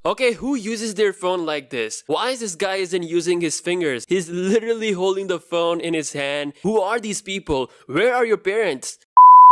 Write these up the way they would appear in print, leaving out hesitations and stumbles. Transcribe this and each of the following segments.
Okay, who uses their phone like this? Why is this guy isn't using his fingers? He's literally holding the phone in his hand. Who are these people? Where are your parents?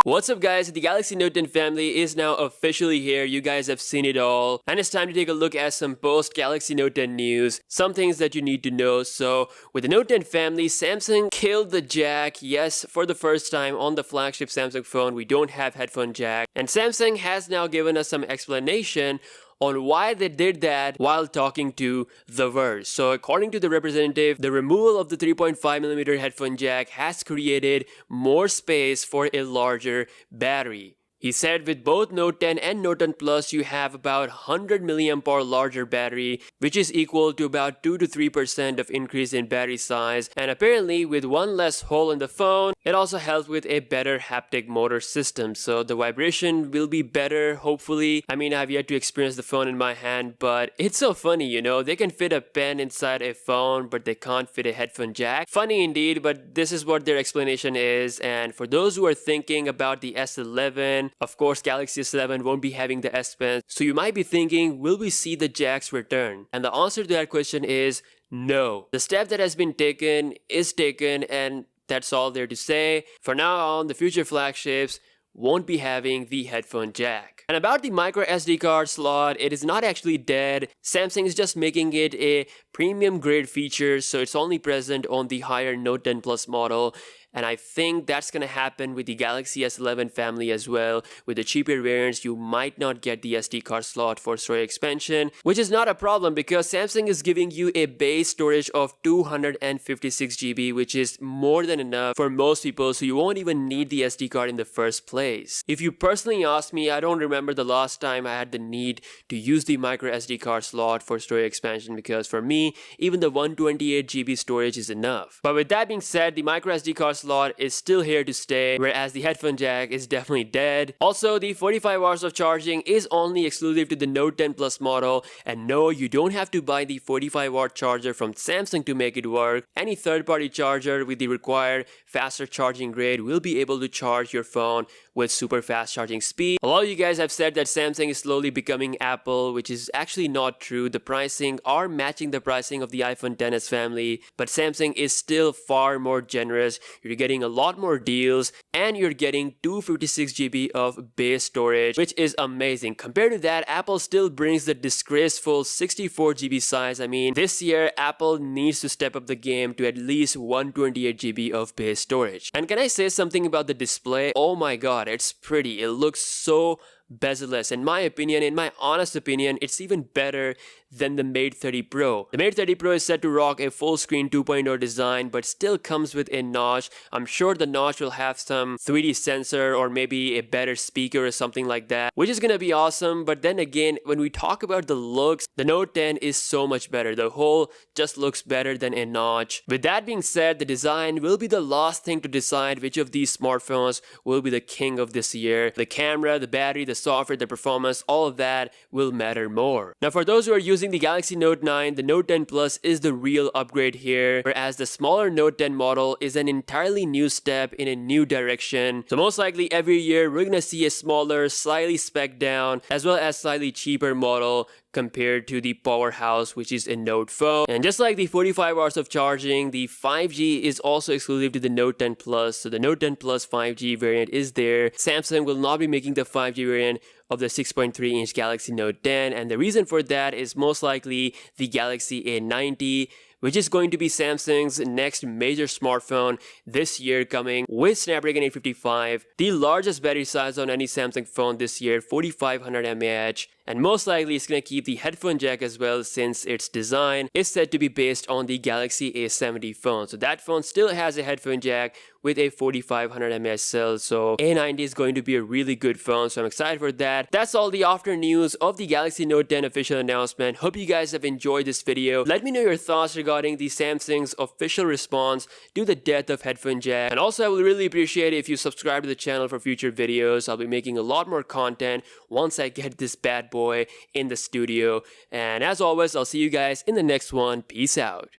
What's up guys, the Galaxy Note 10 family is now officially here. You guys have seen it all. And it's time to take a look at some post Galaxy Note 10 news. Some things that you need to know. So, with the Note 10 family, Samsung killed the jack. Yes, for the first time on the flagship Samsung phone, we don't have headphone jack. And Samsung has now given us some explanation on why they did that while talking to The Verge. So according to the representative, the removal of the 3.5mm headphone jack has created more space for a larger battery. He said with both Note 10 and Note 10 Plus, you have about 100 mAh larger battery, which is equal to about 2 to 3% of increase in battery size. And apparently with one less hole in the phone, it also helps with a better haptic motor system. So the vibration will be better, hopefully. I mean, I've yet to experience the phone in my hand, but it's so funny, you know, they can fit a pen inside a phone, but they can't fit a headphone jack. Funny indeed, but this is what their explanation is. And for those who are thinking about the S11, of course, Galaxy S11 won't be having the S Pen, so you might be thinking, will we see the jacks return? And the answer to that question is no. The step that has been taken is taken, and that's all there to say. For now on, the future flagships won't be having the headphone jack. And about the micro SD card slot, it is not actually dead. Samsung is just making it a premium grade feature, so it's only present on the higher Note 10 Plus model. And I think that's gonna happen with the Galaxy S11 family as well. With the cheaper variants, you might not get the SD card slot for storage expansion, which is not a problem because Samsung is giving you a base storage of 256 GB, which is more than enough for most people, so you won't even need the SD card in the first place. If you personally ask me, I don't remember the last time I had the need to use the micro SD card slot for storage expansion, because for me, even the 128 GB storage is enough. But with that being said, the micro SD card slot is still here to stay, whereas the headphone jack is definitely dead. Also, the 45 hours of charging is only exclusive to the Note 10 Plus model, and no, you don't have to buy the 45-watt charger from Samsung to make it work. Any third-party charger with the required faster charging grade will be able to charge your phone with super fast charging speed. A lot of you guys have said that Samsung is slowly becoming Apple, which is actually not true. The pricing are matching the pricing of the iPhone XS family, but Samsung is still far more generous. You're getting a lot more deals, and you're getting 256 GB of base storage, which is amazing. Compared to that, Apple still brings the disgraceful 64 GB size. I mean, this year Apple needs to step up the game to at least 128 GB of base storage. And can I say something about the display? Oh my god, it's pretty. It looks so bezel-less. In my opinion, in my honest opinion, it's even better than the Mate 30 Pro. The Mate 30 Pro is set to rock a full screen 2.0 design, but still comes with a notch. I'm sure the notch will have some 3D sensor or maybe a better speaker or something like that, which is gonna be awesome. But then again, when we talk about the looks, the Note 10 is so much better. The whole just looks better than a notch. With that being said, the design will be the last thing to decide which of these smartphones will be the king of this year. The camera, the battery, the software, the performance, all of that will matter more. Now for those who are using the Galaxy Note 9, the Note 10 Plus is the real upgrade here, whereas the smaller Note 10 model is an entirely new step in a new direction. So most likely every year we're gonna see a smaller, slightly spec'd down, as well as slightly cheaper model compared to the powerhouse, which is a Note phone. And just like the 45 hours of charging, the 5G is also exclusive to the Note 10 Plus. So the Note 10 Plus 5G variant is there. Samsung will not be making the 5G variant of the 6.3-inch Galaxy Note 10, and the reason for that is most likely the Galaxy A90, which is going to be Samsung's next major smartphone this year, coming with Snapdragon 855, the largest battery size on any Samsung phone this year, 4500 mAh, and most likely it's going to keep the headphone jack as well, since its design is said to be based on the Galaxy A70 phone. So that phone still has a headphone jack with a 4500 mAh cell, so A90 is going to be a really good phone, so I'm excited for that. That's all the after news of the Galaxy Note 10 official announcement. Hope you guys have enjoyed this video. Let me know your thoughts regarding the Samsung's official response to the death of headphone jack, and also I will really appreciate it if you subscribe to the channel for future videos. I'll be making a lot more content once I get this bad boy in the studio. And as always, I'll see you guys in the next one. Peace out.